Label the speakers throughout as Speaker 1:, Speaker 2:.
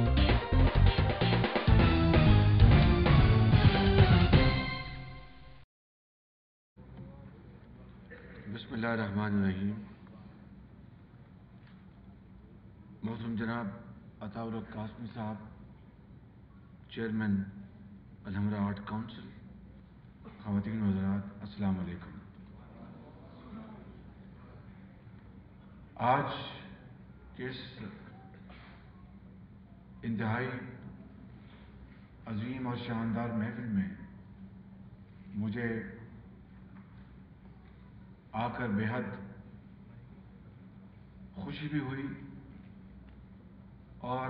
Speaker 1: بسم اللہ الرحمن الرحیم. محترم جناب عطاء الحق قاسمی صاحب، چیئرمین الحمرا آرٹ کونسل، خواتین و حضرات، السلام علیکم. آج کے اس انتہائی عظیم اور شاندار محفل میں مجھے آ کر بے حد خوشی بھی ہوئی اور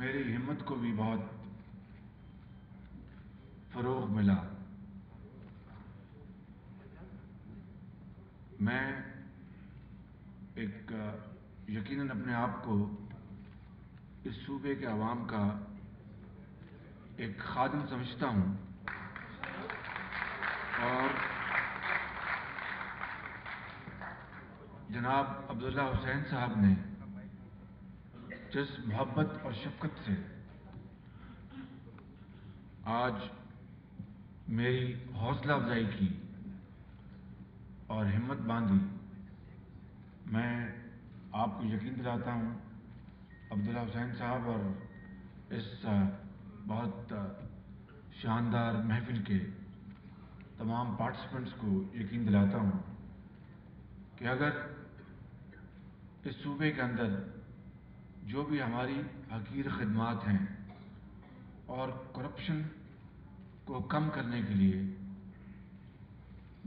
Speaker 1: میری ہمت کو بھی بہت فروغ ملا. میں ایک یقیناً اپنے آپ کو اس صوبے کے عوام کا ایک خادم سمجھتا ہوں اور جناب عبداللہ حسین صاحب نے جس محبت اور شفقت سے آج میری حوصلہ افزائی کی اور ہمت باندھی، میں آپ کو یقین دلاتا ہوں عبداللہ حسین صاحب اور اس بہت شاندار محفل کے تمام پارٹیسپنٹس کو یقین دلاتا ہوں کہ اگر اس صوبے کے اندر جو بھی ہماری حقیر خدمات ہیں اور کرپشن کو کم کرنے کے لیے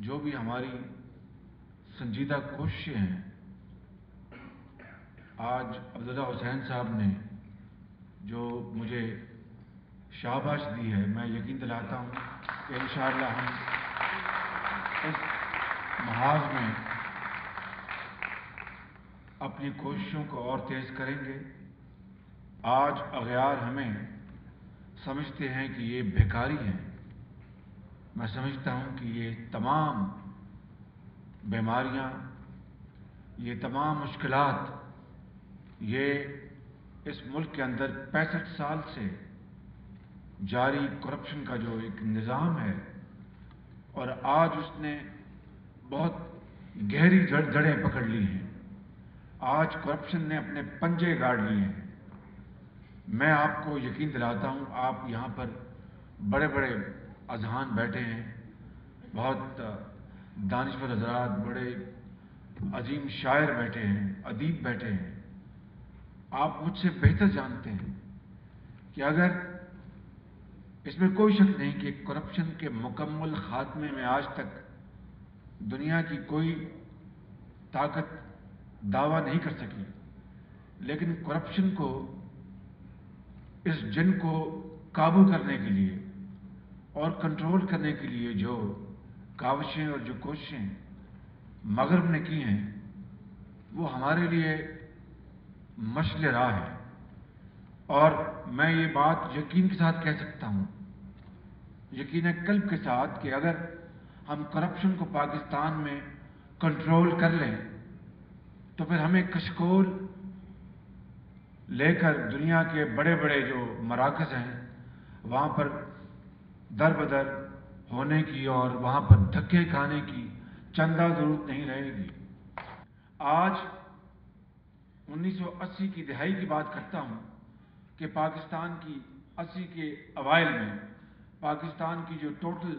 Speaker 1: جو بھی ہماری سنجیدہ کوششیں ہیں، آج عبداللہ حسین صاحب نے جو مجھے شاباش دی ہے، میں یقین دلاتا ہوں کہ انشاءاللہ ہم اس محاذ میں اپنی کوششوں کو اور تیز کریں گے. آج اغیار ہمیں سمجھتے ہیں کہ یہ بھیکاری ہیں. میں سمجھتا ہوں کہ یہ تمام بیماریاں، یہ تمام مشکلات، یہ اس ملک کے اندر 65 سال سے جاری کرپشن کا جو ایک نظام ہے، اور آج اس نے بہت گہری جڑیں پکڑ لی ہیں. آج کرپشن نے اپنے پنجے گاڑ لیے ہیں. میں آپ کو یقین دلاتا ہوں، آپ یہاں پر بڑے بڑے اذہان بیٹھے ہیں، بہت دانشور حضرات، بڑے عظیم شاعر بیٹھے ہیں، ادیب بیٹھے ہیں. آپ مجھ سے بہتر جانتے ہیں کہ اگر اس میں کوئی شک نہیں کہ کرپشن کے مکمل خاتمے میں آج تک دنیا کی کوئی طاقت دعویٰ نہیں کر سکی، لیکن کرپشن کو، اس جن کو قابو کرنے کے لیے اور کنٹرول کرنے کے لیے جو کاوشیں اور جو کوششیں مغرب نے کی ہیں، وہ ہمارے لیے مشعل راہ ہے. اور میں یہ بات یقین کے ساتھ کہہ سکتا ہوں، یقین قلب کے ساتھ، کہ اگر ہم کرپشن کو پاکستان میں کنٹرول کر لیں تو پھر ہمیں کشکول لے کر دنیا کے بڑے بڑے جو مراکز ہیں وہاں پر در بدر ہونے کی اور وہاں پر دھکے کھانے کی چندہ ضرورت نہیں رہے گی. آج 1980 کی دہائی کی بات کرتا ہوں کہ پاکستان کی 80 کے اوائل میں پاکستان کی جو ٹوٹل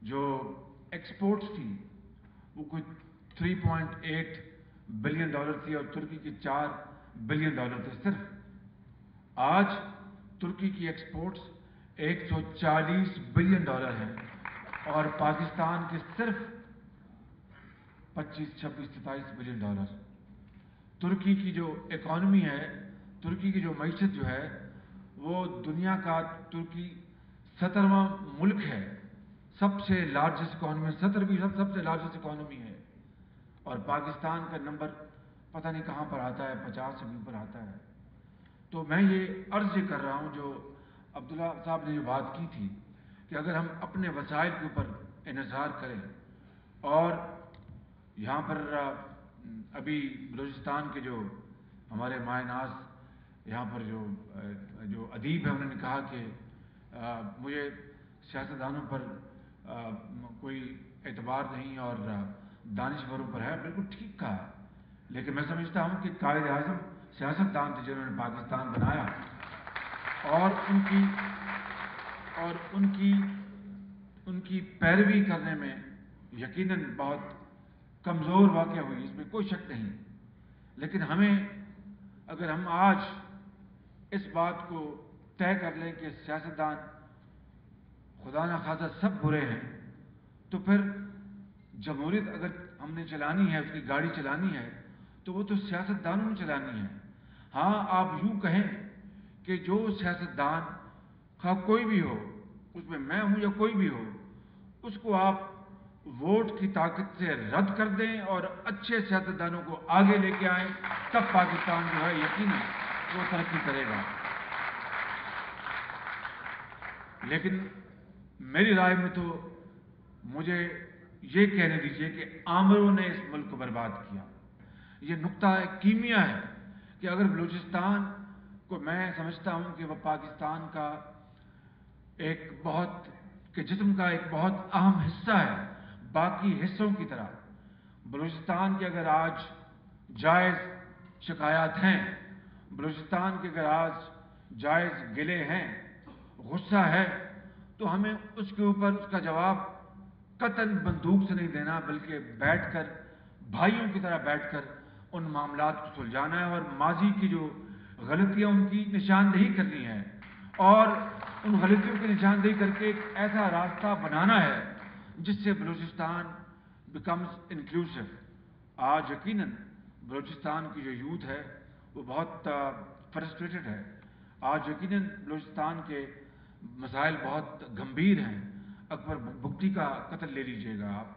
Speaker 1: جو ایکسپورٹس تھی وہ کوئی 3.8 بلین ڈالر تھی اور ترکی کی 4 بلین ڈالر تھے صرف. آج ترکی کی ایکسپورٹس 140 بلین ڈالر ہیں اور پاکستان کے صرف 25, 26, 27 بلین ڈالر. ترکی کی جو اکانومی ہے، ترکی کی جو معیشت جو ہے، وہ دنیا کا، ترکی 17واں ملک ہے، سب سے لارجسٹ اکانومی، 17ویں سب سے لارجسٹ اکانومی ہے. اور پاکستان کا نمبر پتہ نہیں کہاں پر آتا ہے، 50 سے بھی اوپر آتا ہے. تو میں یہ عرض کر رہا ہوں، جو عبداللہ صاحب نے جو بات کی تھی کہ اگر ہم اپنے وسائل کے اوپر انحصار کریں، اور یہاں پر ابھی بلوچستان کے جو ہمارے مائے ناز यहाँ पर जो अदीब है उन्होंने कहा कि मुझे सियासतदानों पर कोई एतबार नहीं और दानिशवरों पर है। बिल्कुल ठीक कहा, लेकिन मैं समझता हूँ कि कायद आज़म सियासतदान थे जिन्होंने पाकिस्तान बनाया, और उनकी पैरवी करने में यकीनन बहुत कमज़ोर वाक़या हुई, इसमें कोई शक नहीं। लेकिन अगर हम आज इस बात को तय कर लें कि सियासतदान खुदा न खासा सब बुरे हैं, तो फिर जमहूरियत अगर हमने चलानी है, उसकी गाड़ी चलानी है, तो वो तो सियासतदानों ने चलानी है। हाँ, आप यूँ कहें कि जो सियासतदान खा कोई भी हो, उसमें मैं हूँ या कोई भी हो, उसको आप वोट की ताकत से रद्द कर दें और अच्छे सियासतदानों को आगे लेके आएं, तब पाकिस्तान जो है यकीनन वो तरक्की करेगा। लेकिन मेरी राय में तो मुझे ये कहने दीजिए कि आमरों ने इस मुल्क को बर्बाद किया। ये नुक्ता कीमिया है कि अगर बलूचिस्तान को मैं समझता हूँ कि वह पाकिस्तान का जिस्म का एक बहुत अहम हिस्सा है, बाकी हिस्सों की तरह बलूचिस्तान के अगर आज जायज़ शिकायत हैं, बलूचिस्तान के अगर आज जायज़ गिले हैं, गुस्सा है, तो हमें उसके ऊपर उसका जवाब कतन बंदूक से नहीं देना, बल्कि बैठकर भाइयों की तरह बैठकर उन मामलात को सुलझाना है और माजी की जो गलतियां उनकी निशानदेही करनी है और उन गलतियों की निशानदेही करके एक ऐसा रास्ता बनाना है जिससे बलूचिस्तान बिकम्स इंक्लूसिव। आज यकीनन बलूचिस्तान की जो यूथ है वो बहुत फ्रस्ट्रेटेड है। आज यकीनन बलूचिस्तान के मसाइल बहुत गंभीर हैं। अकबर बुगटी का कत्ल ले लीजिएगा आप,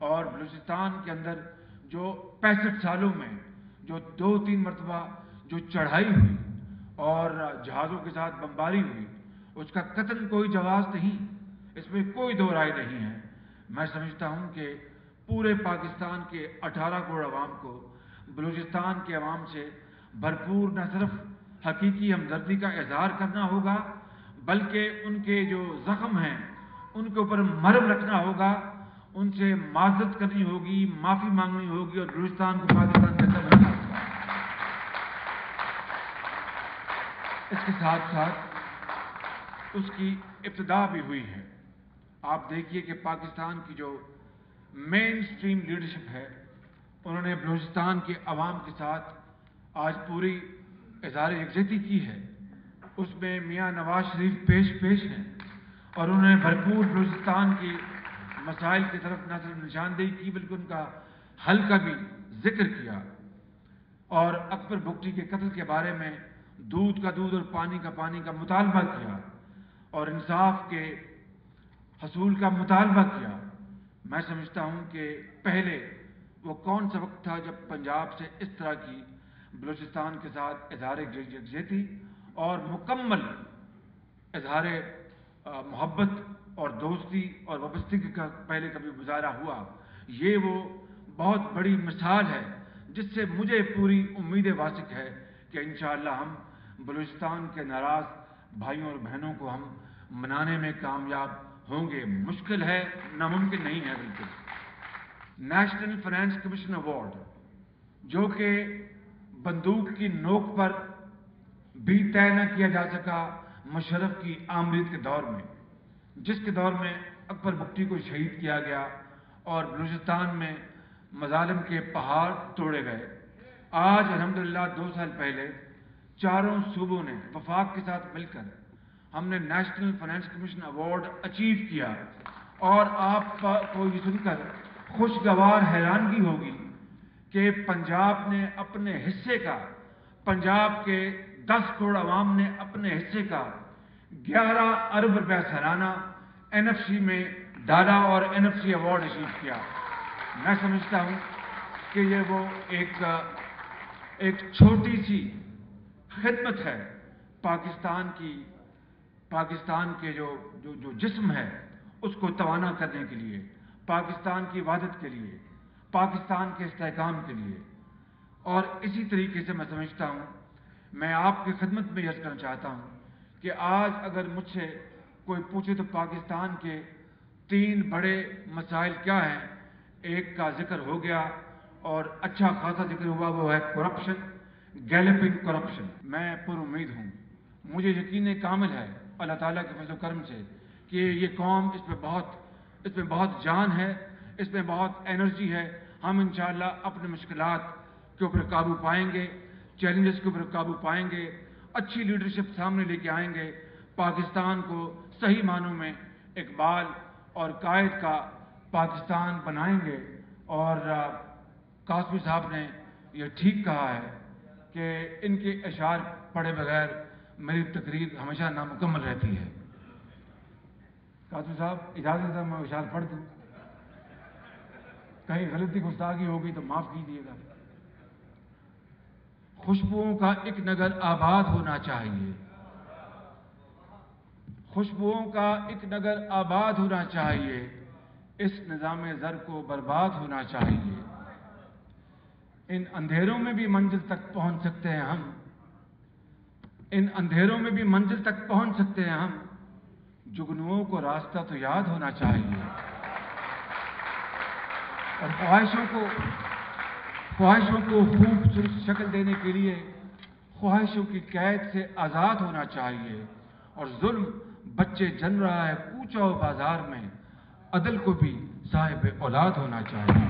Speaker 1: और बलूचिस्तान के अंदर जो 65 सालों में जो 2-3 मरतबा जो चढ़ाई हुई और जहाज़ों के साथ बमबारी हुई, उसका कतन कोई जवाब नहीं, इसमें कोई दो राय नहीं है। मैं समझता हूँ कि पूरे पाकिस्तान के 18 करोड़ अवाम को बलूचिस्तान के अवाम से भरपूर न सिर्फ हकीकी हमदर्दी का इजहार करना होगा, बल्कि उनके जो ज़ख्म हैं उनके ऊपर मरहम रखना होगा, उनसे माज़रत करनी होगी, माफ़ी मांगनी होगी और बलूचिस्तान को पाकिस्तान का हिस्सा बनाना होगा। इसके साथ साथ उसकी इब्तिदा भी हुई है। आप देखिए कि पाकिस्तान की जो मेन स्ट्रीम लीडरशिप है, उन्होंने बलूचिस्तान के अवाम के साथ आज पूरी इज़हार यकजहती की है। उसमें मियाँ नवाज शरीफ पेश हैं और उन्होंने भरपूर बलूचिस्तान की मसाइल की तरफ न सिर्फ निशानदेही की बल्कि उनका हल का भी जिक्र किया और अकबर बुगटी के कत्ल के बारे में दूध का दूध और पानी का पानी का मुतालबा किया और इंसाफ के हसूल का मुतालबा किया। मैं समझता हूँ कि पहले वो कौन सा वक्त था जब पंजाब से इस तरह की बलूचिस्तान के साथ इज़हार यकजहती और मुकम्मल इज़हार मोहब्बत और दोस्ती और वाबस्तगी का पहले कभी गुजारा हुआ। ये वो बहुत बड़ी मिसाल है जिससे मुझे पूरी उम्मीद वासिक है कि इंशाअल्लाह हम बलूचिस्तान के नाराज़ भाइयों और बहनों को हम मनाने में कामयाब होंगे। मुश्किल है, नामुमकिन नहीं है बिल्कुल। नेशनल फाइनेंस कमीशन अवार्ड, जो कि बंदूक की नोक पर भी तय न किया जा सका मुशर्रफ की आमरीत के दौर में, जिसके दौर में अकबर बुगटी को शहीद किया गया और बलूचिस्तान में मजालिम के पहाड़ तोड़े गए। आज अल्हम्दुलिल्लाह 2 साल पहले चारों सूबों ने वफाक के साथ मिलकर हमने national finance commission award achieve किया और आपको ये सुनकर खुशगवार हैरानगी होगी कि पंजाब ने अपने हिस्से का, पंजाब के 10 करोड़ अवाम ने अपने हिस्से का 11 अरब रुपया सालाना NFC में डाला और NFC अवार्ड अचीव किया। मैं समझता हूँ कि ये वो एक छोटी सी खिदमत है पाकिस्तान के जो जिस्म है उसको तवाना करने के लिए, पाकिस्तान की वहदत के लिए, पाकिस्तान के इस्तेहकाम के लिए। और इसी तरीके से मैं समझता हूँ میں آپ کی خدمت میں عرض کرنا چاہتا ہوں کہ آج اگر مجھ سے کوئی پوچھے تو پاکستان کے 3 بڑے مسائل کیا ہیں، ایک کا ذکر ہو گیا اور اچھا خاصا ذکر ہوا، وہ ہے کرپشن، گیلپنگ کرپشن۔ میں پر امید ہوں، مجھے یقین کامل ہے اللہ تعالیٰ کے فضل و کرم سے کہ یہ قوم اس میں بہت جان ہے، اس میں بہت انرجی ہے۔ ہم انشاءاللہ اپنے مشکلات کے اوپر قابو پائیں گے، چیلنجز کے اوپر قابو پائیں گے، اچھی لیڈرشپ سامنے لے کے آئیں گے، پاکستان کو صحیح معنوں میں اقبال اور قائد کا پاکستان بنائیں گے۔ اور قاسمی صاحب نے یہ ٹھیک کہا ہے کہ ان کے اشعار پڑھے بغیر میری تقریر ہمیشہ نامکمل رہتی ہے۔ قاسمی صاحب اجازت ہے میں اشعار پڑھ دوں؟ کہیں غلطی گستاخی ہوگی تو معاف کیجیے گا۔ خوشبوؤں کا ایک نگر آباد ہونا چاہیے، خوشبوؤں کا ایک نگر آباد ہونا چاہیے، اس نظام زر کو برباد ہونا چاہیے۔ ان اندھیروں میں بھی منزل تک پہنچ سکتے ہیں ہم، ان اندھیروں میں بھی منزل تک پہنچ سکتے ہیں ہم، جگنوؤں کو راستہ تو یاد ہونا چاہیے، اور خواہشوں کو خوبصورت شکل دینے کے لیے خواہشوں کی قید سے آزاد ہونا چاہیے، اور ظلم بچے جن رہا ہے کوچہ و بازار میں، عدل کو بھی صاحب اولاد ہونا چاہیے۔